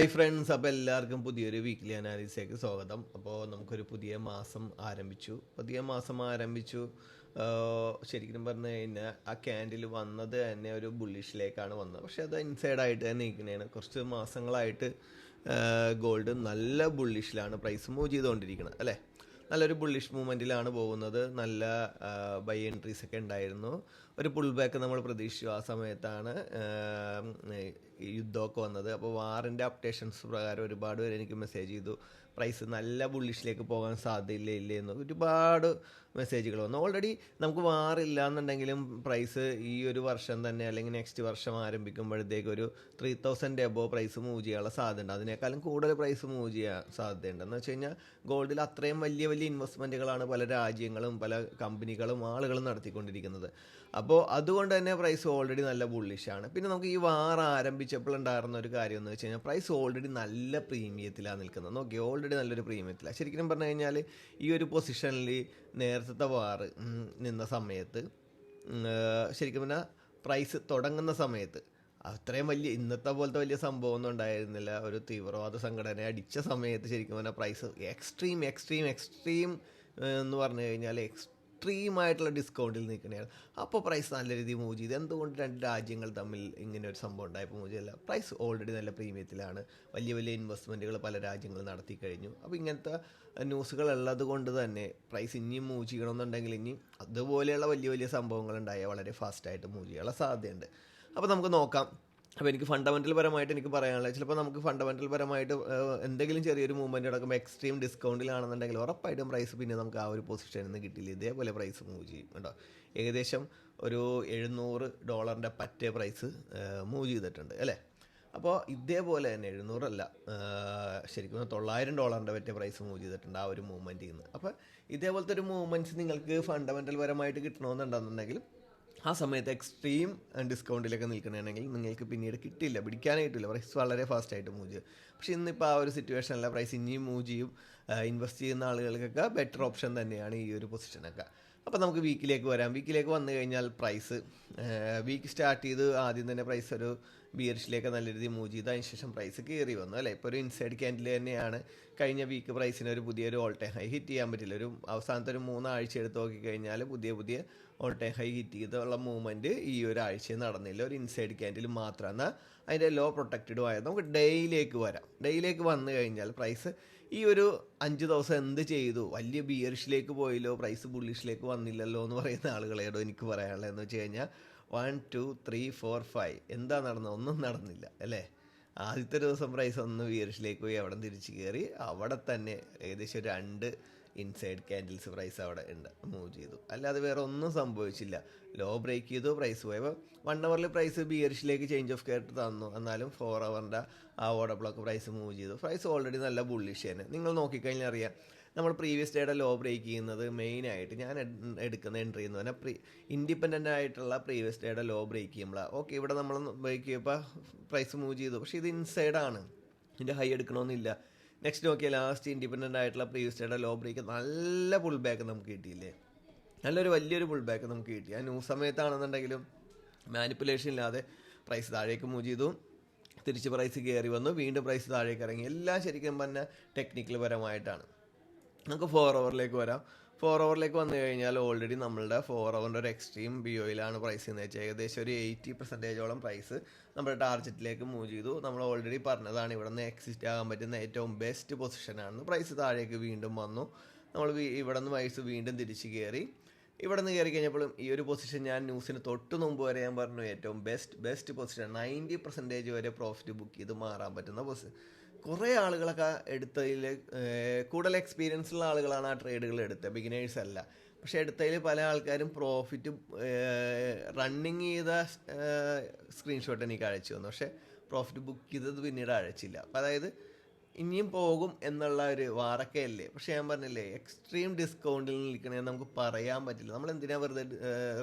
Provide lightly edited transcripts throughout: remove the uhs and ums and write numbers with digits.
Hi friends, അപ്പോൾ എല്ലാവർക്കും പുതിയൊരു വീക്ക്ലി അനാലിസിലേക്ക് സ്വാഗതം. അപ്പോൾ നമുക്കൊരു പുതിയ മാസം ആരംഭിച്ചു. ശരിക്കും പറഞ്ഞു കഴിഞ്ഞാൽ ആ ക്യാൻഡിൽ വന്നത് തന്നെ ഒരു ബുള്ളിഷിലേക്കാണ് വന്നത്. പക്ഷേ അത് ഇൻസൈഡായിട്ട് തന്നെ നിൽക്കുന്നതാണ്. കുറച്ച് മാസങ്ങളായിട്ട് ഗോൾഡ് നല്ല ബുള്ളിഷിലാണ് പ്രൈസ് മൂവ് ചെയ്തുകൊണ്ടിരിക്കുന്നത് അല്ലേ. നല്ലൊരു ബുള്ളിഷ് മൂവ്മെൻറ്റിലാണ് പോകുന്നത്. നല്ല ബൈ എൻട്രീസ് ഒക്കെ ഉണ്ടായിരുന്നു. ഒരു പുൾ ബാക്ക് നമ്മൾ പ്രതീക്ഷിച്ചു. ആ സമയത്താണ് യുദ്ധമൊക്കെ വന്നത്. അപ്പോൾ വാറിൻ്റെ അപ്ഡേഷൻസ് പ്രകാരം ഒരുപാട് പേര് എനിക്ക് മെസ്സേജ് ചെയ്തു, പ്രൈസ് നല്ല ബുള്ളിഷിലേക്ക് പോകാൻ സാധ്യതയില്ല എന്ന് ഒരുപാട് മെസ്സേജുകൾ വന്നു. ഓൾറെഡി നമുക്ക് വാറില്ല എന്നുണ്ടെങ്കിലും പ്രൈസ് ഈ ഒരു വർഷം തന്നെ അല്ലെങ്കിൽ നെക്സ്റ്റ് വർഷം ആരംഭിക്കുമ്പോഴത്തേക്ക് ഒരു 3000 എബോ പ്രൈസ് മൂവ് ചെയ്യാനുള്ള സാധ്യതയുണ്ട്. അതിനേക്കാളും കൂടുതൽ പ്രൈസ് മൂവ് ചെയ്യാൻ സാധ്യതയുണ്ട്. എന്ന് വെച്ച് കഴിഞ്ഞാൽ ഗോൾഡിൽ അത്രയും വലിയ വലിയ ഇൻവെസ്റ്റ്മെൻറ്റുകളാണ് പല രാജ്യങ്ങളും പല കമ്പനികളും ആളുകളും നടത്തിക്കൊണ്ടിരിക്കുന്നത്. അപ്പോൾ അതുകൊണ്ട് തന്നെ പ്രൈസ് ഓൾറെഡി നല്ല ബുള്ളിഷാണ്. പിന്നെ നമുക്ക് ഈ വാർ ആരംഭിച്ചപ്പോൾ ഉണ്ടായിരുന്ന ഒരു കാര്യം എന്ന് വെച്ച് കഴിഞ്ഞാൽ പ്രൈസ് ഓൾറെഡി നല്ല പ്രീമിയത്തിലാണ് നിൽക്കുന്നത്. നോക്കി, ഓൾറെഡി നല്ലൊരു പ്രീമിയത്തിലാണ്. ശരിക്കും പറഞ്ഞു കഴിഞ്ഞാൽ ഈ ഒരു പൊസിഷനിൽ നേരത്തെ വാർ നിന്ന സമയത്ത് ശരിക്കും പറഞ്ഞാൽ പ്രൈസ് തുടങ്ങുന്ന സമയത്ത് അത്രയും വലിയ ഇന്നത്തെ പോലത്തെ വലിയ സംഭവമൊന്നും ഉണ്ടായിരുന്നില്ല. ഒരു തീവ്രവാദ സംഘടന അടിച്ച സമയത്ത് ശരിക്കും പറഞ്ഞാൽ പ്രൈസ് എക്സ്ട്രീം എന്ന് പറഞ്ഞു കഴിഞ്ഞാൽ എക്സ്ട്രീമായിട്ടുള്ള ഡിസ്കൗണ്ടിൽ നിൽക്കുന്നതാണ്. അപ്പോൾ പ്രൈസ് നല്ല രീതിയിൽ മൂവ് ചെയ്ത്. എന്തുകൊണ്ട് രണ്ട് രാജ്യങ്ങൾ തമ്മിൽ ഇങ്ങനെ ഒരു സംഭവം ഉണ്ടായപ്പോൾ മൂവ് ചെയ്യില്ല? പ്രൈസ് ഓൾറെഡി നല്ല പ്രീമിയത്തിലാണ്. വലിയ വലിയ ഇൻവെസ്റ്റ്മെൻറ്റുകൾ പല രാജ്യങ്ങൾ നടത്തി കഴിഞ്ഞു. അപ്പോൾ ഇങ്ങനത്തെ ന്യൂസുകൾ ഉള്ളത് കൊണ്ട് തന്നെ പ്രൈസ് ഇനിയും മൂവ് ചെയ്യണമെന്നുണ്ടെങ്കിൽ ഇനി അതുപോലെയുള്ള വലിയ വലിയ സംഭവങ്ങൾ ഉണ്ടായാൽ വളരെ ഫാസ്റ്റായിട്ട് മൂവ് ചെയ്യാനുള്ള സാധ്യതയുണ്ട്. അപ്പോൾ നമുക്ക് നോക്കാം. അപ്പോൾ എനിക്ക് ഫണ്ടമെൻ്റൽ പരമായിട്ട് എനിക്ക് പറയാനുള്ളത്, ചിലപ്പോൾ നമുക്ക് ഫണ്ടമെൻ്റൽ പരമായിട്ട് എന്തെങ്കിലും ചെറിയൊരു മൂവ്മെൻറ്റ് നടക്കുമ്പോൾ എക്സ്ട്രീം ഡിസ്കൗണ്ടിലാണെന്നുണ്ടെങ്കിൽ ഉറപ്പായിട്ടും പ്രൈസ് പിന്നെ നമുക്ക് ആ ഒരു പൊസിഷനിൽ നിന്ന് കിട്ടില്ല. ഇതേപോലെ പ്രൈസ് മൂവ് ചെയ്യും കേട്ടോ. ഏകദേശം ഒരു $700 പറ്റേ പ്രൈസ് മൂവ് ചെയ്തിട്ടുണ്ട് അല്ലേ. അപ്പോൾ ഇതേപോലെ തന്നെ 700 അല്ല, ശരിക്കും $900 പറ്റിയ പ്രൈസ് മൂവ് ചെയ്തിട്ടുണ്ട് ആ ഒരു മൂവ്മെൻറ്റിൽ നിന്ന്. അപ്പോൾ ഇതേപോലത്തെ ഒരു മൂവ്മെൻറ്റ്സ് നിങ്ങൾക്ക് ഫണ്ടമെൻ്റൽ പരമായിട്ട് കിട്ടണമെന്നുണ്ടെന്നുണ്ടെങ്കിൽ ആ സമയത്ത് എക്സ്ട്രീം ഡിസ്കൗണ്ടിലൊക്കെ നിൽക്കണമെങ്കിൽ നിങ്ങൾക്ക് പിന്നീട് പിടിക്കാനായിട്ടില്ല. പ്രൈസ് വളരെ ഫാസ്റ്റായിട്ട് മൂവ് ചെയ്യും. പക്ഷേ ഇന്നിപ്പോൾ ആ ഒരു സിറ്റുവേഷനിലെ പ്രൈസ് ഇനിയും മൂവ് ചെയ്യും. ഇൻവെസ്റ്റ് ചെയ്യുന്ന ആളുകൾക്കൊക്കെ ബെറ്റർ ഓപ്ഷൻ തന്നെയാണ് ഈ ഒരു പൊസിഷനൊക്കെ. അപ്പോൾ നമുക്ക് വീക്കിലേക്ക് വരാം. വീക്കിലേക്ക് വന്നു കഴിഞ്ഞാൽ പ്രൈസ് വീക്ക് സ്റ്റാർട്ട് ചെയ്ത് ആദ്യം തന്നെ പ്രൈസ് ഒരു ബിയറിഷിലേക്ക് നല്ല രീതിയിൽ മൂവ് ചെയ്ത് അതിനുശേഷം പ്രൈസ് കയറി വന്നു അല്ലേ. ഇപ്പോൾ ഒരു ഇൻസൈഡ് ക്യാൻഡിൽ തന്നെയാണ്. കഴിഞ്ഞ വീക്ക് പ്രൈസിന് ഒരു പുതിയൊരു ഓൾ ടൈം ഹൈ ഹിറ്റ് ചെയ്യാൻ പറ്റില്ല. ഒരു അവസാനത്തെ ഒരു 3 ആഴ്ച എടുത്ത് നോക്കിക്കഴിഞ്ഞാൽ പുതിയ ഓൾ ടൈം ഹൈ ഹിറ്റ് ചെയ്തുള്ള മൂവ്മെൻറ്റ് ഈ ഒരാഴ്ച നടന്നില്ല. ഒരു ഇൻസൈഡ് ക്യാൻഡിൽ മാത്രമാണ് അതിൻ്റെ ലോ പ്രൊട്ടക്റ്റഡും ആയത്. നമുക്ക് ഡേയിലേക്ക് വരാം. ഡേയിലേക്ക് വന്നു കഴിഞ്ഞാൽ പ്രൈസ് ഈ ഒരു 5 ദിവസം എന്ത് ചെയ്തു? വലിയ ബിയറിഷിലേക്ക് പോയല്ലോ, പ്രൈസ് ബുള്ളിഷിലേക്ക് വന്നില്ലല്ലോ എന്ന് പറയുന്ന ആളുകളോടോ എനിക്ക് പറയാനുള്ളതെന്ന് വെച്ച് കഴിഞ്ഞാൽ 1 2 3 4 5 എന്താ നടന്നത്? ഒന്നും നടന്നില്ല അല്ലേ. ആദ്യത്തെ ദിവസം പ്രൈസ് ഒന്ന് ബിയറിഷിലേക്ക് പോയി, അവിടെ തിരിച്ച് കയറി, അവിടെ തന്നെ ഏകദേശം 2 ഇൻസൈഡ് ക്യാൻഡിൽസ് പ്രൈസ് അവിടെ ഉണ്ട് മൂവ് ചെയ്തു. അല്ലാതെ വേറെ ഒന്നും സംഭവിച്ചില്ല. ലോ ബ്രേക്ക് ചെയ്തു, പ്രൈസ് പോയപ്പോൾ 1 അവറിൽ പ്രൈസ് ബിയറിഷിലേക്ക് ചേഞ്ച് ഓഫ് കെയർ തന്നു. എന്നാലും 4 അവറിൻ്റെ ആ ഓർഡർ ബ്ലോക്ക് പ്രൈസ് മൂവ് ചെയ്തു. പ്രൈസ് ഓൾറെഡി നല്ല ബുള്ളിഷ് തന്നെ. നിങ്ങൾ നോക്കിക്കഴിഞ്ഞാൽ അറിയാം, നമ്മൾ പ്രീവിയസ് ഡേയുടെ ലോ ബ്രേക്ക് ചെയ്യുന്നത് മെയിനായിട്ട് ഞാൻ എടുക്കുന്ന എൻട്രി എന്ന് പറഞ്ഞാൽ ഇൻഡിപെൻഡൻ്റ് ആയിട്ടുള്ള പ്രീവിയസ് ഡേയുടെ ലോ ബ്രേക്ക് ചെയ്യുമ്പോഴാണ്. ഓക്കെ, ഇവിടെ നമ്മൾ ബ്രേക്ക് ചെയ്യുമ്പോൾ പ്രൈസ് മൂവ് ചെയ്തു. പക്ഷേ ഇത് ഇൻസൈഡാണ്, ഇതിൻ്റെ ഹൈ എടുക്കണമെന്നില്ല. നെക്സ്റ്റ് നോക്കിയാൽ ലാസ്റ്റ് ഇൻഡിപെൻഡൻ്റ് ആയിട്ടുള്ള പ്രീവിയസ് ഡേയുടെ ലോ ബ്രേക്ക് നല്ല പുൾ ബാക്ക് നമുക്ക് കിട്ടിയില്ലേ. വലിയൊരു പുൾ ബാക്ക് നമുക്ക് കിട്ടി. ആ ന്യൂസ് സമയത്താണെന്നുണ്ടെങ്കിലും മാനിപ്പുലേഷൻ ഇല്ലാതെ പ്രൈസ് താഴേക്ക് മൂവ് ചെയ്തു, തിരിച്ച് പ്രൈസ് കയറി വന്നു, വീണ്ടും പ്രൈസ് താഴേക്ക് ഇറങ്ങി. എല്ലാം ശരിക്കും പറഞ്ഞാൽ ടെക്നിക്കൽ പരമായിട്ടാണ്. നമുക്ക് 4 അവറിലേക്ക് വരാം. 4 അവറിലേക്ക് വന്നു കഴിഞ്ഞാൽ ഓൾറെഡി നമ്മളുടെ 4 അവറിൻ്റെ ഒരു എക്സ്ട്രീം ബിയോയിലാണ് പ്രൈസ് എന്ന് വെച്ചാൽ ഏകദേശം ഒരു 80% പ്രൈസ് നമ്മുടെ ടാർഗറ്റിലേക്ക് മൂവ് ചെയ്തു. നമ്മൾ ഓൾറെഡി പറഞ്ഞതാണ് ഇവിടെ നിന്ന് എക്സിസ്റ്റ് ആകാൻ പറ്റുന്ന ഏറ്റവും ബെസ്റ്റ് പൊസിഷനാണെന്ന്. പ്രൈസ് താഴേക്ക് വീണ്ടും വന്നു. നമ്മൾ ഇവിടെ നിന്ന് പ്രൈസ് വീണ്ടും തിരിച്ച് കയറി. ഇവിടെ നിന്ന് കയറി കഴിഞ്ഞപ്പോഴും ഈ ഒരു പൊസിഷൻ ഞാൻ ന്യൂസിന് തൊട്ട് മുമ്പ് വരെ ഞാൻ പറഞ്ഞു ഏറ്റവും ബെസ്റ്റ് പൊസിഷൻ, 90% വരെ പ്രോഫിറ്റ് ബുക്ക് ചെയ്ത് മാറാൻ പറ്റുന്ന പൊസിഷൻ. കുറേ ആളുകളൊക്കെ എടുത്തതിൽ കൂടുതൽ എക്സ്പീരിയൻസ് ഉള്ള ആളുകളാണ് ആ ട്രേഡുകൾ എടുത്തത്, ബിഗിനേഴ്സ് അല്ല. പക്ഷേ എടുത്തതിൽ പല ആൾക്കാരും പ്രോഫിറ്റ് റണ്ണിങ് ചെയ്ത സ്ക്രീൻഷോട്ട് എനിക്ക് അയച്ചു തന്നു. പക്ഷേ പ്രോഫിറ്റ് ബുക്ക് ചെയ്തത് പിന്നീട് അയച്ചില്ല. അപ്പം അതായത് ഇനിയും പോകും എന്നുള്ള ഒരു വാറൊക്കെയല്ലേ. പക്ഷേ ഞാൻ പറഞ്ഞില്ലേ, എക്സ്ട്രീം ഡിസ്കൗണ്ടിൽ നിൽക്കണമെന്ന് നമുക്ക് പറയാൻ പറ്റില്ല. നമ്മൾ എന്തിനാണ് വെറുതെ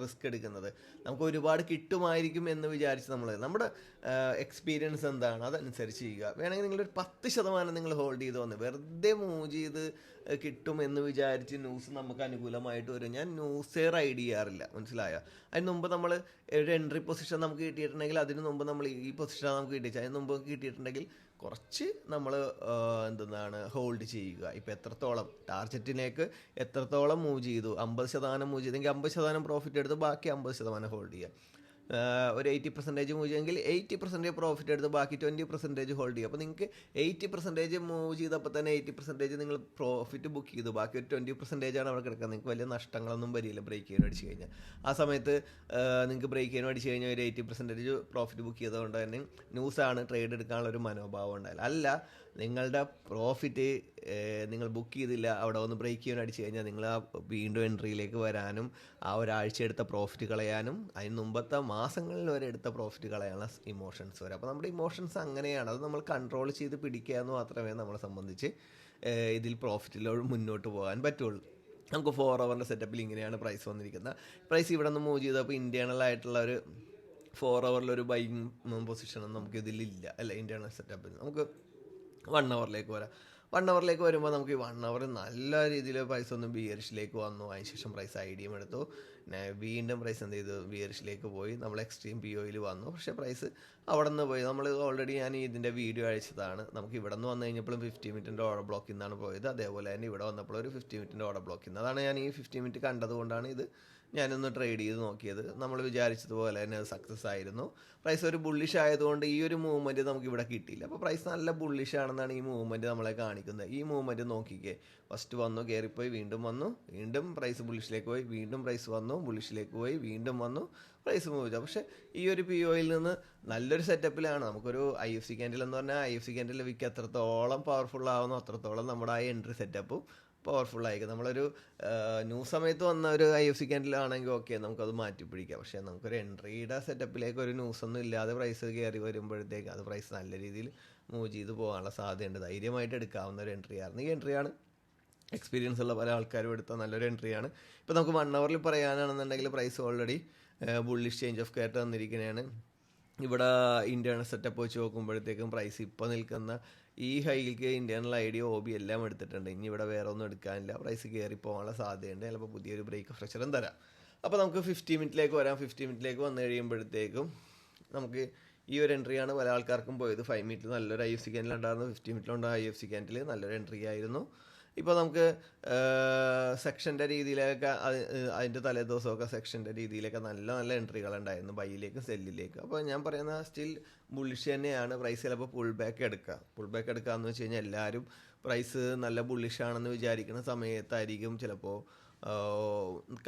റിസ്ക് എടുക്കുന്നത്? നമുക്ക് ഒരുപാട് കിട്ടുമായിരിക്കും എന്ന് വിചാരിച്ച് നമ്മുടെ എക്സ്പീരിയൻസ് എന്താണ് അതനുസരിച്ച് ചെയ്യുക. വേണമെങ്കിൽ നിങ്ങളൊരു 10% നിങ്ങൾ ഹോൾഡ് ചെയ്ത് വന്ന് വെറുതെ മൂവ് ചെയ്ത് കിട്ടും എന്ന് വിചാരിച്ച് ന്യൂസ് നമുക്ക് അനുകൂലമായിട്ട് വരും. ഞാൻ ന്യൂസേ റൈഡ് ചെയ്യാറില്ല, മനസ്സിലായോ? അതിന് മുമ്പ് നമ്മൾ ഒരു എൻട്രി പൊസിഷൻ നമുക്ക് കിട്ടിയിട്ടുണ്ടെങ്കിൽ അതിന് മുമ്പ് നമ്മൾ ഈ പൊസിഷൻ നമുക്ക് കിട്ടിയത് അതിന് മുമ്പ് കിട്ടിയിട്ടുണ്ടെങ്കിൽ കുറച്ച് നമ്മൾ എന്താണ് ഹോൾഡ് ചെയ്യുക. ഇപ്പോൾ എത്രത്തോളം ടാർഗറ്റിലേക്ക് എത്രത്തോളം മൂവ് ചെയ്തു, 50% മൂവ് ചെയ്തെങ്കിൽ 50% പ്രോഫിറ്റ് എടുത്ത് ബാക്കി 50% ഹോൾഡ് ചെയ്യുക. ഒരു 80% മൂവ് ചെയ്യുമെങ്കിൽ 80% പ്രോഫിറ്റ് എടുത്ത് ബാക്കി 20% ഹോൾഡ് ചെയ്യുക. അപ്പോൾ നിങ്ങൾക്ക് 80% മൂവ് ചെയ്തപ്പോൾ തന്നെ 80% നിങ്ങൾ പ്രോഫിറ്റ് ബുക്ക് ചെയ്തു, ബാക്കി ഒരു 20% ആണ് അവിടെ കിടക്കുക. നിങ്ങൾക്ക് വലിയ നഷ്ടങ്ങളൊന്നും വരില്ല ബ്രേക്ക് ചെയ്യാൻ അടിച്ച് കഴിഞ്ഞാൽ. ആ സമയത്ത് നിങ്ങൾക്ക് ബ്രേക്ക് ചെയ്യാൻ അടിച്ച് കഴിഞ്ഞാൽ ഒരു 80% പ്രോഫിറ്റ് ബുക്ക് ചെയ്തതുകൊണ്ട് തന്നെ ന്യൂസാണ് ട്രേഡ് എടുക്കാനുള്ള ഒരു മനോഭാവം ഉണ്ടായില്ല. അല്ല, നിങ്ങളുടെ പ്രോഫിറ്റ് നിങ്ങൾ ബുക്ക് ചെയ്തില്ല, അവിടെ ഒന്ന് ബ്രേക്ക് ചെയ്യാൻ അടിച്ച് കഴിഞ്ഞാൽ നിങ്ങൾ ആ വീണ്ടും എൻട്രിയിലേക്ക് വരാനും ആ ഒരാഴ്ച എടുത്ത പ്രോഫിറ്റ് കളയാനും അതിന് മുമ്പത്തെ മാസങ്ങളിൽ വരെ എടുത്ത പ്രോഫിറ്റ് കളയാനുള്ള ഇമോഷൻസ് വരും. അപ്പോൾ നമ്മുടെ ഇമോഷൻസ് അങ്ങനെയാണ്, അത് നമ്മൾ കൺട്രോൾ ചെയ്ത് പിടിക്കുക എന്ന് മാത്രമേ നമ്മളെ സംബന്ധിച്ച് ഇതിൽ പ്രോഫിറ്റിലോട് മുന്നോട്ട് പോകാൻ പറ്റുള്ളൂ. നമുക്ക് 4 അവറിൻ്റെ സെറ്റപ്പിൽ ഇങ്ങനെയാണ് പ്രൈസ് വന്നിരിക്കുന്നത്. പ്രൈസ് ഇവിടെ നിന്ന് മൂവ് ചെയ്തപ്പോൾ ഇൻറ്റേർണൽ ആയിട്ടുള്ള ഒരു 4 അവറിലൊരു ബൈയിങ് പൊസിഷനൊന്നും നമുക്ക് ഇതിലില്ല, അല്ല ഇൻറ്റേർണൽ സെറ്റപ്പിൽ. നമുക്ക് 1 അവറിലേക്ക് വരാം. 1 അവറിലേക്ക് വരുമ്പോൾ നമുക്ക് ഈ 1 അവർ നല്ല രീതിയിൽ പ്രൈസ് ഒന്ന് ബിയറിഷിലേക്ക് വന്നു. അതിനുശേഷം പ്രൈസ് ഐഡിയം എടുത്തു, പിന്നെ വീണ്ടും പ്രൈസ് എന്ത് ചെയ്തു, ബിയറിഷിലേക്ക് പോയി. നമ്മൾ എക്സ്ട്രീം പി ഒയിൽ വന്നു. പക്ഷേ പ്രൈസ് അവിടെ നിന്ന് പോയി. നമ്മൾ ഓൾറെഡി ഞാൻ ഇതിൻ്റെ വീഡിയോ അയച്ചതാണ്. നമുക്ക് ഇവിടെ നിന്ന് വന്നു കഴിഞ്ഞപ്പോഴും 50 മിനിറ്റിൻ്റെ ഓർഡർ ബ്ലോക്കിൽ നിന്നാണ് പോയത്. അതേപോലെ തന്നെ ഇവിടെ വന്നപ്പോൾ ഒരു 50 മിനിറ്റിൻ്റെ ഓർഡർ ബ്ലോക്കിൽ നിന്ന്. അതാണ് ഞാൻ ഈ 50 മിനിറ്റ് കണ്ടതുകൊണ്ടാണ് ഇത് ഞാനൊന്ന് ട്രേഡ് ചെയ്ത് നോക്കിയത്. നമ്മൾ വിചാരിച്ചതുപോലെ തന്നെ അത് സക്സസ് ആയിരുന്നു. പ്രൈസ് ഒരു ബുള്ളിഷ് ആയതുകൊണ്ട് ഈ ഒരു മൂവ്മെൻറ്റ് നമുക്ക് ഇവിടെ കിട്ടിയില്ല. അപ്പോൾ പ്രൈസ് നല്ല ബുള്ളിഷ് ആണെന്നാണ് ഈ മൂവ്മെൻറ്റ് നമ്മളെ കാണിക്കുന്നത്. ഈ മൂവ്മെൻറ്റ് നോക്കിക്കേ, ഫസ്റ്റ് വന്നു, കയറിപ്പോയി, വീണ്ടും വന്നു, വീണ്ടും പ്രൈസ് ബുള്ളിഷിലേക്ക് പോയി, വീണ്ടും പ്രൈസ് വന്നു, ബുള്ളിഷിലേക്ക് പോയി, വീണ്ടും വന്നു, പ്രൈസ് മൂവ് ചെയ്തു. പക്ഷേ ഈ ഒരു പി ഒയിൽ നിന്ന് നല്ലൊരു സെറ്റപ്പിലാണ്. നമുക്കൊരു IFC ക്യാൻഡിൽ എന്ന് പറഞ്ഞാൽ IFC ക്യാൻഡിൽ വിക്ക് എത്രത്തോളം പവർഫുൾ ആവുന്നു അത്രത്തോളം നമ്മുടെ ആ എൻട്രി സെറ്റപ്പും പവർഫുള്ളായിരിക്കും. നമ്മളൊരു ന്യൂസ് സമയത്ത് വന്ന ഒരു IFC ക്യാൻഡിലാണെങ്കിൽ ഓക്കെ, നമുക്കത് മാറ്റി പിടിക്കാം. പക്ഷേ നമുക്കൊരു എൻട്രിയുടെ സെറ്റപ്പിലേക്ക് ഒരു ന്യൂസൊന്നും ഇല്ലാതെ പ്രൈസ് കയറി വരുമ്പോഴത്തേക്ക് അത് പ്രൈസ് നല്ല രീതിയിൽ മൂവ് ചെയ്ത് പോകാനുള്ള സാധ്യതയുണ്ട്. ധൈര്യമായിട്ട് എടുക്കാവുന്ന ഒരു എൻട്രിയാണ്. ഈ എൻട്രിയാണ് എക്സ്പീരിയൻസ് ഉള്ള പല ആൾക്കാരും എടുത്ത നല്ലൊരു എൻട്രിയാണ്. ഇപ്പോൾ നമുക്ക് 1 അവറിൽ പറയാനാണെന്നുണ്ടെങ്കിൽ price already bullish change of കയറ്റ് തന്നിരിക്കുന്നതാണ്. ഇവിടെ ഇൻറ്റേർണൽ സെറ്റപ്പ് വെച്ച് നോക്കുമ്പോഴത്തേക്കും പ്രൈസ് ഇപ്പോൾ നിൽക്കുന്ന ഈ ഹൈക്ക് ഇൻറ്റേർണൽ ID OB എല്ലാം എടുത്തിട്ടുണ്ട്. ഇനി ഇവിടെ വേറെ ഒന്നും എടുക്കാനില്ല. പ്രൈസ് കയറി പോകാനുള്ള സാധ്യതയുണ്ട്. ചിലപ്പോൾ പുതിയൊരു ബ്രേക്ക് ഫ്രഷറും തരാം. അപ്പോൾ നമുക്ക് 50 മിനിറ്റിലേക്ക് വരാം. 50 മിനിറ്റിലേക്ക് വന്നു കഴിയുമ്പോഴത്തേക്കും നമുക്ക് ഈ ഒരു എൻട്രിയാണ് പല ആൾക്കാർക്കും പോയത്. 5 മിനിറ്റിൽ നല്ലൊരു IFC ക്യാൻഡിൽ ഉണ്ടായിരുന്നു, 50 മിനിറ്റിലുണ്ട് IFC ക്യാൻഡിൽ നല്ലൊരു എൻട്രി ആയിരുന്നു. ഇപ്പോൾ നമുക്ക് സെക്ഷൻ്റെ രീതിയിലൊക്കെ അതിൻ്റെ തലേ ദിവസമൊക്കെ സെക്ഷൻ്റെ രീതിയിലൊക്കെ നല്ല നല്ല എൻട്രികളുണ്ടായിരുന്നു, ബൈയിലേക്കും സെല്ലിലേക്കും. അപ്പോൾ ഞാൻ പറയുന്ന സ്റ്റിൽ ബുള്ളിഷ് തന്നെയാണ്. പ്രൈസ് ചിലപ്പോൾ പുൾ ബാക്ക് എടുക്കുക എന്ന് വെച്ച് കഴിഞ്ഞാൽ എല്ലാവരും പ്രൈസ് നല്ല ബുള്ളിഷാണെന്ന് വിചാരിക്കുന്ന സമയത്തായിരിക്കും ചിലപ്പോൾ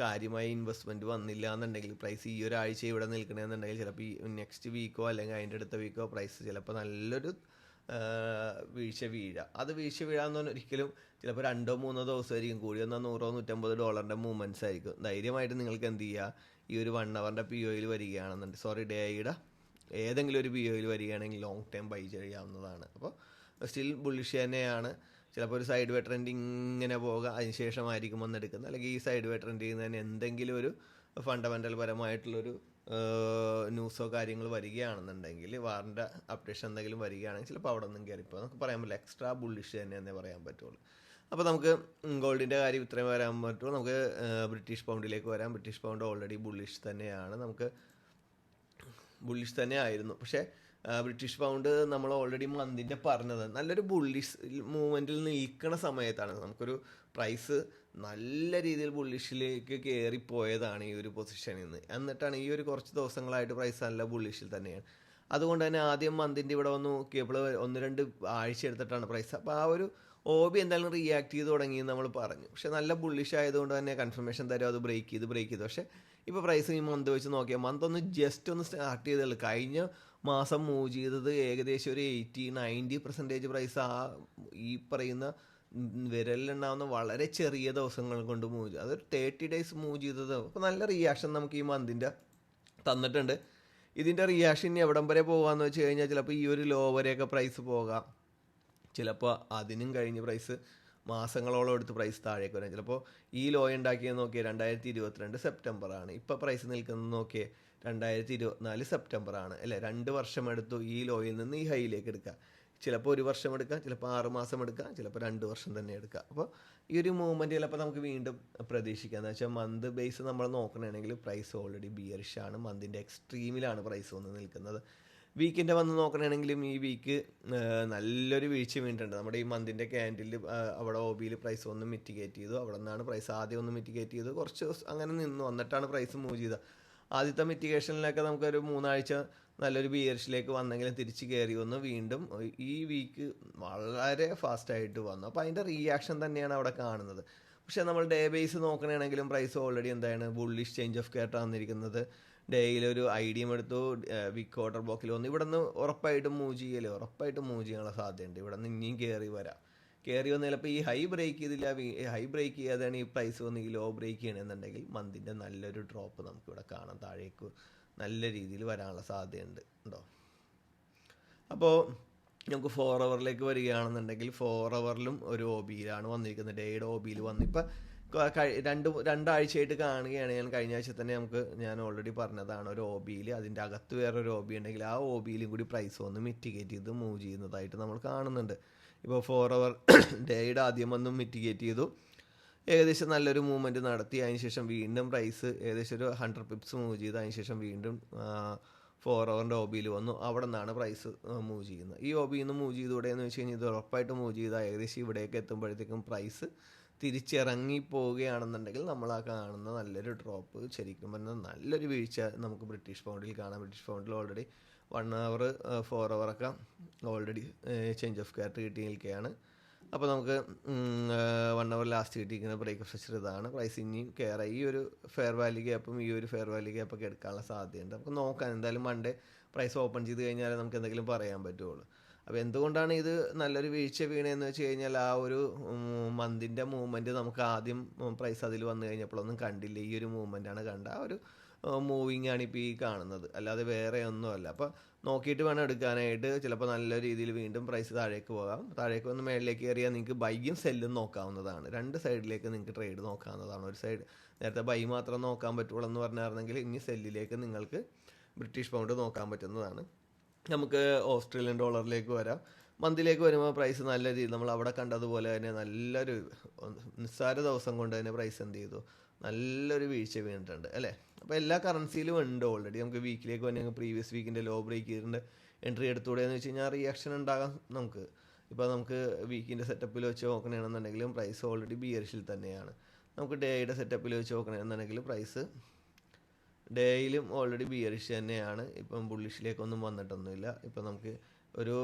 കാര്യമായി ഇൻവെസ്റ്റ്മെൻറ്റ് വന്നില്ല എന്നുണ്ടെങ്കിൽ പ്രൈസ് ഈ ഒരാഴ്ച ഇവിടെ നിൽക്കണമെന്നുണ്ടെങ്കിൽ ചിലപ്പോൾ ഈ നെക്സ്റ്റ് വീക്കോ അല്ലെങ്കിൽ അതിൻ്റെ അടുത്ത വീക്കോ പ്രൈസ് ചിലപ്പോൾ നല്ലൊരു വീഴ്ച വീഴുക. അത് വീഴ്ച വീഴാന്ന് പറഞ്ഞാൽ ഒരിക്കലും ചിലപ്പോൾ 2-3 ദിവസമായിരിക്കും, കൂടി വന്നാൽ $100-150 മൂവ്മെൻറ്റ്സ് ആയിരിക്കും. ധൈര്യമായിട്ട് നിങ്ങൾക്ക് എന്ത് ചെയ്യുക, ഈ ഒരു 1 അവറിൻ്റെ പി ഒയിൽ വരികയാണെന്നുണ്ട്, ഡേ ഐയുടെ ഏതെങ്കിലും ഒരു പി ഒയിൽ വരികയാണെങ്കിൽ ലോങ് ടൈം ബൈ ചെയ്യാവുന്നതാണ്. അപ്പോൾ സ്റ്റിൽ ബുള്ളിഷ് തന്നെയാണ്. ചിലപ്പോൾ ഒരു സൈഡ് വേ ട്രെൻഡ് ഇങ്ങനെ പോകുക, അതിനുശേഷമായിരിക്കും വന്നെടുക്കുന്നത്. അല്ലെങ്കിൽ ഈ സൈഡ് വേ ട്രെൻഡ് ചെയ്യുന്നതിന് എന്തെങ്കിലും ഒരു ഫണ്ടമെൻ്റൽ പരമായിട്ടുള്ളൊരു ന്യൂസോ കാര്യങ്ങൾ വരികയാണെന്നുണ്ടെങ്കിൽ, വാറിൻ്റെ അപ്ഡേഷൻ എന്തെങ്കിലും വരികയാണെങ്കിൽ ചിലപ്പോൾ അവിടെ നിന്നും കയറിപ്പോൾ നമുക്ക് പറയാൻ പറ്റില്ല. എക്സ്ട്രാ ബുള്ളിഷ് തന്നെയെന്നേ പറയാൻ പറ്റുള്ളൂ. അപ്പോൾ നമുക്ക് ഗോൾഡിൻ്റെ കാര്യം ഇത്രയും വരാൻ പറ്റുള്ളൂ. നമുക്ക് ബ്രിട്ടീഷ് പൗണ്ടിലേക്ക് വരാം. ബ്രിട്ടീഷ് പൗണ്ട് ഓൾറെഡി ബുള്ളിഷ് തന്നെയാണ്, നമുക്ക് ബുള്ളിഷ് തന്നെ ആയിരുന്നു. പക്ഷേ ബ്രിട്ടീഷ് പൗണ്ട് നമ്മൾ ഓൾറെഡി മന്തിൻ്റെ പറഞ്ഞത് നല്ലൊരു ബുള്ളിഷ് മൂവ്മെൻറ്റിൽ നിൽക്കുന്ന സമയത്താണ് നമുക്കൊരു പ്രൈസ് നല്ല രീതിയിൽ ബുള്ളിഷിലേക്ക് കയറിപ്പോയതാണ് ഈ ഒരു പൊസിഷനിൽ നിന്ന്. എന്നിട്ടാണ് ഈ ഒരു കുറച്ച് ദിവസങ്ങളായിട്ട് പ്രൈസ് നല്ല ബുള്ളിഷിൽ തന്നെയാണ്. അതുകൊണ്ട് തന്നെ ആദ്യം മന്തിൻ്റെ ഇവിടെ വന്ന് നോക്കിയപ്പോൾ 1-2 ആഴ്ച എടുത്തിട്ടാണ് പ്രൈസ്. അപ്പോൾ ആ ഒരു OB എന്തായാലും റിയാക്ട് ചെയ്ത് തുടങ്ങിയെന്ന് നമ്മൾ പറഞ്ഞു. പക്ഷെ നല്ല ബുള്ളിഷ് ആയതുകൊണ്ട് തന്നെ കൺഫർമേഷൻ തരും, അത് ബ്രേക്ക് ചെയ്തു. പക്ഷേ ഇപ്പോൾ പ്രൈസ് ഈ മന്ത് വെച്ച് നോക്കിയാൽ മന്ത് ഒന്ന് ജസ്റ്റ് ഒന്ന് സ്റ്റാർട്ട് ചെയ്തുള്ളൂ. കഴിഞ്ഞ മാസം മൂവ് ചെയ്തത് ഏകദേശം ഒരു 80-90% പ്രൈസ് ആ ഈ പറയുന്ന വിരലിലുണ്ടാകുന്ന വളരെ ചെറിയ ദിവസങ്ങൾ കൊണ്ട് മൂവ് ചെയ്തു. അതൊരു 30 ഡേയ്സ് മൂവ് ചെയ്തത്. അപ്പോൾ നല്ല റിയാക്ഷൻ നമുക്ക് ഈ മന്തിൻ്റെ തന്നിട്ടുണ്ട്. ഇതിൻ്റെ റിയാക്ഷൻ എവിടം വരെ പോകാമെന്ന് വെച്ച് കഴിഞ്ഞാൽ ചിലപ്പോൾ ഈ ഒരു ലോ വരെയൊക്കെ പ്രൈസ് പോകാം. ചിലപ്പോൾ അതിനും കഴിഞ്ഞ് പ്രൈസ് മാസങ്ങളോളം എടുത്ത് പ്രൈസ് താഴേക്ക് വരാം. ചിലപ്പോൾ ഈ ലോ ഉണ്ടാക്കിയെന്ന് നോക്കിയാൽ 2022 സെപ്റ്റംബറാണ്. ഇപ്പോൾ പ്രൈസ് നിൽക്കുന്നത് നോക്കിയേ 2024 സെപ്റ്റംബറാണ് അല്ലേ. 2 വർഷം എടുത്തു ഈ ലോയിൽ നിന്ന് ഈ ഹൈയിലേക്ക് എടുക്കുക. ചിലപ്പോൾ 1 വർഷം എടുക്കാം, ചിലപ്പോൾ 6 മാസം എടുക്കാം, ചിലപ്പോൾ 2 വർഷം തന്നെ എടുക്കാം. അപ്പോൾ ഈ ഒരു മൂവ്മെൻറ്റ് ചിലപ്പോൾ നമുക്ക് വീണ്ടും പ്രതീക്ഷിക്കാം. എന്ന് വെച്ചാൽ മന്ത് ബേസ് നമ്മൾ നോക്കണമെങ്കിൽ പ്രൈസ് ഓൾറെഡി ബിയറിഷാണ്. മന്തിൻ്റെ എക്സ്ട്രീമിലാണ് പ്രൈസ് വന്ന് നിൽക്കുന്നത്. വീക്കിൻ്റെ വന്ന് നോക്കണമെങ്കിലും ഈ വീക്ക് നല്ലൊരു വീഴ്ച വീണിട്ടുണ്ട്. നമ്മുടെ ഈ മന്തിൻ്റെ ക്യാൻഡിൽ അവിടെ OBയിൽ പ്രൈസ് ഒന്ന് മിറ്റിഗേറ്റ് ചെയ്തു. അവിടെ നിന്നാണ് പ്രൈസ് ആദ്യം ഒന്ന് മിറ്റിഗേറ്റ് ചെയ്തു, കുറച്ച് അങ്ങനെ നിന്നു, വന്നിട്ടാണ് പ്രൈസ് മൂവ് ചെയ്തത്. ആദ്യത്തെ മിറ്റിഗേഷനിലൊക്കെ നമുക്കൊരു 3 ആഴ്ച നല്ലൊരു ബിയറിഷിലേക്ക് വന്നെങ്കിലും തിരിച്ച് കയറി വന്നു. വീണ്ടും ഈ വീക്ക് വളരെ ഫാസ്റ്റായിട്ട് വന്നു. അപ്പോൾ അതിൻ്റെ റിയാക്ഷൻ തന്നെയാണ് അവിടെ കാണുന്നത്. പക്ഷേ നമ്മൾ ഡേ ബേസ് നോക്കണമെങ്കിലും പ്രൈസ് ഓൾറെഡി എന്താണ് ബുള്ളിഷ് ചേഞ്ച് ഓഫ് കേട്ടാണ് വന്നിരിക്കുന്നത്. ഡേയിലൊരു ഐഡിയം എടുത്തു, വിക്ക് ഓർഡർ ബ്ലോക്കിൽ വന്നു. ഇവിടെ നിന്ന് ഉറപ്പായിട്ടും മൂവ് ചെയ്യാനുള്ള സാധ്യതയുണ്ട്. ഇവിടെ നിന്ന് ഇനിയും കയറി വന്ന് ചിലപ്പോൾ ഈ ഹൈ ബ്രേക്ക് ചെയ്തില്ല, ഹൈ ബ്രേക്ക് ചെയ്യാതെയാണ് ഈ പ്രൈസ് വന്ന് ഈ ലോ ബ്രേക്ക് ചെയ്യണമെന്നുണ്ടെങ്കിൽ മന്തിൻ്റെ നല്ലൊരു ഡ്രോപ്പ് നമുക്കിവിടെ കാണാം. താഴേക്ക് നല്ല രീതിയിൽ വരാനുള്ള സാധ്യതയുണ്ട് ഉണ്ടോ. അപ്പോൾ നമുക്ക് 4 ഹവറിലേക്ക് വരികയാണെന്നുണ്ടെങ്കിൽ 4 ഹവറിലും ഒരു OBയിലാണ് വന്നിരിക്കുന്നത്. ഡേയുടെ OBയിൽ വന്ന് ഇപ്പം രണ്ടാഴ്ചയായിട്ട് കാണുകയാണ്. കഴിഞ്ഞ ആഴ്ച തന്നെ ഞാൻ ഓൾറെഡി പറഞ്ഞതാണ്, ഒരു OBയിൽ അതിൻ്റെ അകത്ത് വേറൊരു OB ഉണ്ടെങ്കിൽ ആ OBയിലും കൂടി പ്രൈസ് വന്ന് മിറ്റിഗേറ്റ് ചെയ്ത് മൂവ് ചെയ്യുന്നതായിട്ട് നമ്മൾ കാണുന്നുണ്ട്. ഇപ്പോൾ 4 ഹവർ ഡേയുടെ ആദ്യം വന്നും മിറ്റിഗേറ്റ് ചെയ്തു, ഏകദേശം നല്ലൊരു മൂവ്മെൻറ്റ് നടത്തി. അതിനുശേഷം വീണ്ടും പ്രൈസ് ഏകദേശം ഒരു 100 പിപ്സ് മൂവ് ചെയ്ത് അതിനുശേഷം വീണ്ടും 4 ഹവറിൻ്റെ OBയിൽ വന്നു. അവിടെ നിന്നാണ് പ്രൈസ് മൂവ് ചെയ്യുന്നത്. ഈ OBയിൽ നിന്ന് മൂവ് ചെയ്തുകൂടെ എന്ന് വെച്ച് കഴിഞ്ഞാൽ ഇത് ഉറപ്പായിട്ട് മൂവ് ചെയ്താൽ ഏകദേശം ഇവിടേക്ക് എത്തുമ്പോഴത്തേക്കും പ്രൈസ് തിരിച്ചിറങ്ങി പോവുകയാണെന്നുണ്ടെങ്കിൽ നമ്മൾ ആ കാണുന്ന നല്ലൊരു ഡ്രോപ്പ്, ശരിക്കും പറഞ്ഞാൽ നല്ലൊരു വീഴ്ച നമുക്ക് ബ്രിട്ടീഷ് പൗണ്ടിൽ കാണാം. ബ്രിട്ടീഷ് പൗണ്ടിൽ ഓൾറെഡി 1 ഹവർ 4 ഹവറൊക്കെ ഓൾറെഡി ചേഞ്ച് ഓഫ് കാർട്ട് കിട്ടി നിൽക്കുകയാണ്. അപ്പോൾ നമുക്ക് 1 ഹവർ ലാസ്റ്റ് കിട്ടിയിരിക്കുന്ന ബ്രേക്ക് സ്ട്രക്ചർ ഇതാണ്. പ്രൈസ് ഇനിയും കയറാം. ഈ ഒരു ഫെയർ വാല്യൂ ഗ്യാപ്പും ഈ ഒരു ഫെയർ വാല്യൂ ഗ്യാപ്പൊക്കെ എടുക്കാനുള്ള സാധ്യതയുണ്ട്. നമുക്ക് നോക്കാം. എന്തായാലും മൺഡേ പ്രൈസ് ഓപ്പൺ ചെയ്ത് കഴിഞ്ഞാൽ നമുക്ക് എന്തെങ്കിലും പറയാൻ പറ്റുള്ളൂ. അപ്പോൾ എന്തുകൊണ്ടാണ് ഇത് നല്ലൊരു വീഴ്ച വീണതെന്ന് വെച്ച് കഴിഞ്ഞാൽ ആ ഒരു മന്തിൻ്റെ മൂവ്മെൻറ്റ് നമുക്ക് ആദ്യം പ്രൈസ് അതിൽ വന്നു കഴിഞ്ഞപ്പോഴൊന്നും കണ്ടില്ല. ഈ ഒരു മൂവ്മെൻറ്റാണ് കണ്ട. ആ ഒരു മൂവിങ് ആണ് ഇപ്പോൾ ഈ കാണുന്നത്, അല്ലാതെ വേറെ ഒന്നുമല്ല. അപ്പോൾ നോക്കിയിട്ട് വേണം എടുക്കാനായിട്ട്. ചിലപ്പോൾ നല്ല രീതിയിൽ വീണ്ടും പ്രൈസ് താഴേക്ക് പോകാം. താഴേക്ക് വന്ന് മേളിലേക്ക് കയറിയാൽ നിങ്ങൾക്ക് ബൈയും സെല്ലും നോക്കാവുന്നതാണ്. 2 സൈഡിലേക്ക് നിങ്ങൾക്ക് ട്രേഡ് നോക്കാവുന്നതാണ്. ഒരു സൈഡ് നേരത്തെ ബൈ മാത്രം നോക്കാൻ പറ്റുള്ളൂ എന്ന് പറഞ്ഞായിരുന്നെങ്കിൽ ഇനി സെല്ലിലേക്ക് നിങ്ങൾക്ക് ബ്രിട്ടീഷ് പൗണ്ട് നോക്കാൻ പറ്റുന്നതാണ്. നമുക്ക് ഓസ്ട്രേലിയൻ ഡോളറിലേക്ക് വരാം. മന്തിലേക്ക് വരുമ്പോൾ പ്രൈസ് നല്ല രീതിയിൽ നമ്മൾ അവിടെ കണ്ടതുപോലെ തന്നെ നല്ലൊരു നിസ്സാര ദിവസം കൊണ്ട് തന്നെ പ്രൈസ് എന്ത് ചെയ്തു, നല്ലൊരു വീഴ്ച വീണിട്ടുണ്ട് അല്ലേ. അപ്പോൾ എല്ലാ കറൻസിയിലും ഉണ്ട് ഓൾറെഡി. നമുക്ക് വീക്കിലേക്ക് വന്നെങ്കിൽ പ്രീവിയസ് വീക്കിൻ്റെ ലോ ബ്രേക്ക് ചെയ്തിട്ടുണ്ട് എൻട്രി എടുത്തുകൂടെ എന്ന് വെച്ച് കഴിഞ്ഞാൽ റിയാക്ഷൻ ഉണ്ടാകാം നമുക്ക്. ഇപ്പോൾ നമുക്ക് വീക്കിൻ്റെ സെറ്റപ്പിൽ വെച്ച് നോക്കണമെന്നുണ്ടെങ്കിലും പ്രൈസ് ഓൾറെഡി ബിയറിഷിൽ തന്നെയാണ്. നമുക്ക് ഡേയുടെ സെറ്റപ്പിൽ വെച്ച് നോക്കണമെന്നുണ്ടെങ്കിൽ പ്രൈസ് ഡേയിലും ഓൾറെഡി ബിയറിഷ് തന്നെയാണ്. ഇപ്പം ബുള്ളിഷിലേക്കൊന്നും വന്നിട്ടൊന്നുമില്ല. ഇപ്പം നമുക്ക് ഒരു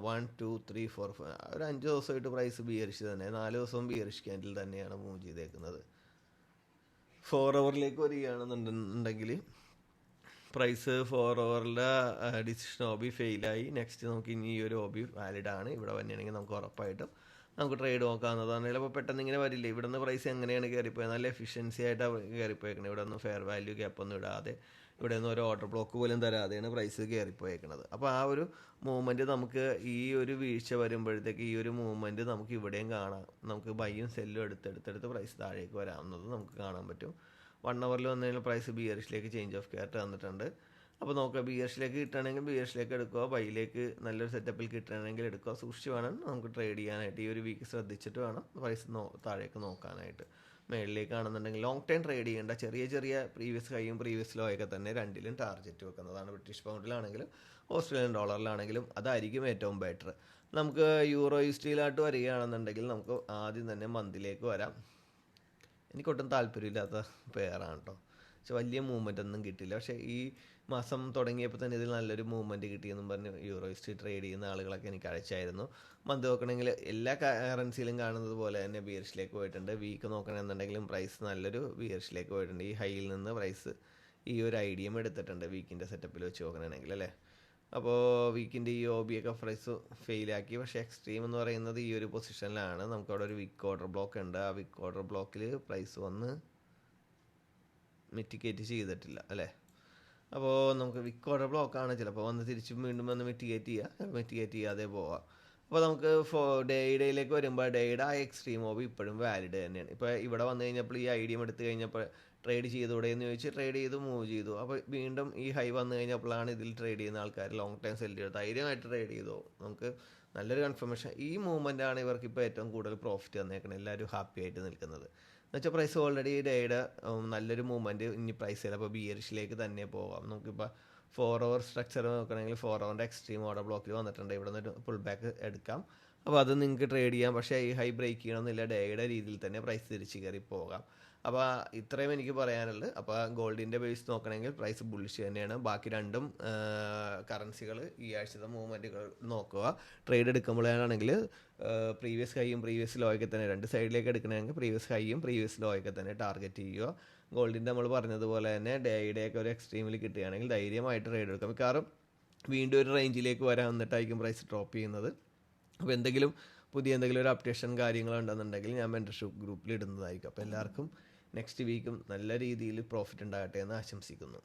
1 2 3 4 5 ഒരു 5 ദിവസമായിട്ട് പ്രൈസ് ബിയറിഷ് തന്നെ, 4 ദിവസവും ബിയറിഷ് ക്യാൻഡിൽ തന്നെയാണ് മൂവ് ചെയ്തേക്കുന്നത്. 4 ഹവറിലേക്ക് വരികയാണെന്നുണ്ടെങ്കിൽ പ്രൈസ് 4 ഹവറിലെ ഡിസിഷൻ OB ഫെയിലായി. നെക്സ്റ്റ് നമുക്ക് ഇനി ഈ ഒരു OB വാലിഡാണ്. ഇവിടെ വന്നെയാണെങ്കിൽ നമുക്ക് ഉറപ്പായിട്ടും നമുക്ക് ട്രേഡ് നോക്കാവുന്നതാണ്. ചിലപ്പോൾ പെട്ടെന്ന് ഇങ്ങനെ വരില്ല. ഇവിടെ നിന്ന് പ്രൈസ് എങ്ങനെയാണ് കയറിപ്പോയത്, നല്ല എഫിഷ്യൻസി ആയിട്ടാണ് കയറിപ്പോയേക്കുന്നത്. ഇവിടെ നിന്ന് ഫെയർ വാല്യൂ ഗ്യാപ്പൊന്നും ഇടാതെ, ഇവിടെ നിന്ന് ഒരു ഓർഡർ ബ്ലോക്ക് പോലും തരാതെയാണ് പ്രൈസ് കയറിപ്പോയേക്കുന്നത്. അപ്പോൾ ആ ഒരു മൂവ്മെൻറ്റ് നമുക്ക് ഈ ഒരു വീഴ്ച വരുമ്പോഴത്തേക്ക് ഈ ഒരു മൂവ്മെൻറ്റ് നമുക്ക് ഇവിടെയും കാണാം. നമുക്ക് ബൈയും സെല്ലും എടുത്തെടുത്ത് പ്രൈസ് താഴേക്ക് വരാവുന്നത് നമുക്ക് കാണാൻ പറ്റും. 1 ഹവറിൽ വന്നു കഴിഞ്ഞാൽ പ്രൈസ് ബിയറിഷിലേക്ക് ചേഞ്ച് ഓഫ് കാർട്ട് വന്നിട്ടുണ്ട്. അപ്പോൾ നോക്കുക, ബിയറിഷിലേക്ക് കിട്ടുകയാണെങ്കിൽ ബിയറിഷിലേക്ക് എടുക്കുക, ബൈയിലേക്ക് നല്ലൊരു സെറ്റപ്പിൽ കിട്ടുകയാണെങ്കിൽ എടുക്കുക. സൂക്ഷിച്ച് വേണം നമുക്ക് ട്രേഡ് ചെയ്യാനായിട്ട്. ഈ ഒരു വീക്ക് ശ്രദ്ധിച്ചിട്ട് വേണം പ്രൈസ് താഴേക്ക് നോക്കാനായിട്ട്. മേളിലേക്കാണെന്നുണ്ടെങ്കിൽ ലോങ് ടൈം ട്രേഡ് ചെയ്യേണ്ട. ചെറിയ പ്രീവിയസ് ഹൈയും പ്രീവിയസ് ലോ ഒക്കെ തന്നെ രണ്ടിലും ടാർഗറ്റ് വെക്കുന്നതാണ്. ബ്രിട്ടീഷ് പൗണ്ടിലാണെങ്കിലും ഓസ്ട്രേലിയൻ ഡോളറിലാണെങ്കിലും അതായിരിക്കും ഏറ്റവും ബെറ്റർ. നമുക്ക് യൂറോ യൂസ്റ്റിയിലായിട്ട് വരികയാണെന്നുണ്ടെങ്കിൽ നമുക്ക് ആദ്യം തന്നെ മന്തിലേക്ക് വരാം. എനിക്കൊട്ടും താല്പര്യമില്ലാത്ത പെയറാണ് കേട്ടോ. പക്ഷെ വലിയ മൂവ്മെൻ്റ് ഒന്നും കിട്ടില്ല. പക്ഷേ ഈ മാസം തുടങ്ങിയപ്പോൾ തന്നെ ഇതിൽ നല്ലൊരു മൂവ്മെൻറ്റ് കിട്ടിയെന്നും പറഞ്ഞ് യൂറോ യൂസ്റ്റി ട്രേഡ് ചെയ്യുന്ന ആളുകളൊക്കെ എനിക്ക് അയച്ചായിരുന്നു. മന്ത് നോക്കണമെങ്കിൽ എല്ലാ കറൻസിയിലും കാണുന്നത് പോലെ തന്നെ ബിയറിഷിലേക്ക് പോയിട്ടുണ്ട്. വീക്ക് നോക്കണമെന്നുണ്ടെങ്കിലും പ്രൈസ് നല്ലൊരു ബിയറിഷിലേക്ക് പോയിട്ടുണ്ട്. ഈ ഹൈയിൽ നിന്ന് പ്രൈസ് ഈ ഒരു ഐഡിയം എടുത്തിട്ടുണ്ട് വീക്കിൻ്റെ സെറ്റപ്പിൽ വെച്ച് നോക്കണമെങ്കിൽ അല്ലേ. അപ്പോൾ വീക്കിൻ്റെ ഈ OB ഒക്കെ പ്രൈസ് ഫെയിലാക്കി. പക്ഷേ എക്സ്ട്രീം എന്ന് പറയുന്നത് ഈ ഒരു പൊസിഷനിലാണ്. നമുക്കവിടെ ഒരു വിക്ക് ഓർഡർ ബ്ലോക്ക് ഉണ്ട്. ആ വിക്ക് ഓർഡർ ബ്ലോക്കിൽ പ്രൈസ് വന്ന് മിറ്റിഗേറ്റ് ചെയ്തിട്ടില്ല അല്ലേ. അപ്പോൾ നമുക്ക് വിക്ക് ഓർഡർ ബ്ലോക്കാണ്. ചിലപ്പോൾ വന്ന് തിരിച്ചും വീണ്ടും വന്ന് മിറ്റിഗേറ്റ് ചെയ്യാതെ പോവാം. അപ്പോൾ നമുക്ക് ഡേയിലേക്ക് വരുമ്പോൾ ഡേയുടെ ആ എക്സ്ട്രീം OB ഇപ്പോഴും വാലിഡ് തന്നെയാണ്. ഇപ്പോൾ ഇവിടെ വന്നു കഴിഞ്ഞപ്പോൾ ഈ ഐഡിയം എടുത്തു കഴിഞ്ഞപ്പോൾ ട്രേഡ് ചെയ്തുകൂടെ എന്ന് ചോദിച്ച് ട്രേഡ് ചെയ്ത് മൂവ് ചെയ്തു. അപ്പോൾ വീണ്ടും ഈ ഹൈ വന്നു കഴിഞ്ഞപ്പോഴാണ് ഇതിൽ ട്രേഡ് ചെയ്യുന്ന ആൾക്കാർ ലോങ് ടൈം സെല് ചെയ്ത് ധൈര്യമായിട്ട് ട്രേഡ് ചെയ്തു. നമുക്ക് നല്ലൊരു കൺഫർമേഷൻ. ഈ മൂവ്മെൻറ്റാണ് ഇവർക്കിപ്പോൾ ഏറ്റവും കൂടുതൽ പ്രോഫിറ്റ് തന്നേക്കുന്നത്. എല്ലാവരും ഹാപ്പി ആയിട്ട് നിൽക്കുന്നത് എന്നുവെച്ചാൽ പ്രൈസ് ഓൾറെഡി ഡേയുടെ നല്ലൊരു മൂവ്മെൻറ്റ്. ഇനി പ്രൈസ് ചിലപ്പോൾ ബിയറിഷിലേക്ക് തന്നെ പോകാം. നമുക്കിപ്പോൾ 4 അവർ സ്ട്രക്ചർ നോക്കണമെങ്കിൽ 4 അവറിൻ്റെ എക്സ്ട്രീം ഓർഡർ ബ്ലോക്കിൽ വന്നിട്ടുണ്ട്. ഇവിടെ നിന്ന് പുൾ ബാക്ക് എടുക്കാം. അപ്പോൾ അത് നിങ്ങൾക്ക് ട്രേഡ് ചെയ്യാം. പക്ഷേ ഈ ഹൈ ബ്രേക്ക് ചെയ്യണമെന്നില്ല, ഡേയുടെ രീതിയിൽ തന്നെ പ്രൈസ് തിരിച്ച് കയറി പോകാം. അപ്പോൾ ഇത്രയും എനിക്ക് പറയാനുള്ളത്. അപ്പോൾ ഗോൾഡിൻ്റെ ബേസ് നോക്കണമെങ്കിൽ പ്രൈസ് ബുള്ളിഷ് തന്നെയാണ്. ബാക്കി രണ്ടും കറൻസികൾ ഈ ആഴ്ചത്തെ മൂവ്മെൻറ്റുകൾ നോക്കുക. ട്രേഡ് എടുക്കുമ്പോഴാണെങ്കിൽ പ്രീവിയസ് ഹൈയും പ്രീവിയസ് ലോയൊക്കെ തന്നെ, രണ്ട് സൈഡിലേക്ക് എടുക്കണമെങ്കിൽ പ്രീവിയസ് ഹൈയും പ്രീവിയസ് ലോയൊക്കെ തന്നെ ടാർഗറ്റ് ചെയ്യുക. ഗോൾഡിൻ്റെ നമ്മൾ പറഞ്ഞതുപോലെ തന്നെ ഡേയുടെയൊക്കെ ഒരു എക്സ്ട്രീമിൽ കിട്ടുകയാണെങ്കിൽ ധൈര്യമായിട്ട് ട്രേഡ് എടുക്കാം. മിക്കവാറും വീണ്ടും ഒരു റേഞ്ചിലേക്ക് വരാൻ വന്നിട്ടായിരിക്കും പ്രൈസ് ഡ്രോപ്പ് ചെയ്യുന്നത്. അപ്പോൾ എന്തെങ്കിലും പുതിയ എന്തെങ്കിലും ഒരു അപ്ഡേഷൻ കാര്യങ്ങളുണ്ടെന്നുണ്ടെങ്കിൽ ഞാൻ മെൻറ്റർഷിപ്പ് ഗ്രൂപ്പിൽ ഇടുന്നതായിരിക്കും. അപ്പോൾ എല്ലാവർക്കും നെക്സ്റ്റ് വീക്കും നല്ല രീതിയിൽ പ്രോഫിറ്റ് ഉണ്ടാകട്ടെ എന്ന് ആശംസിക്കുന്നു.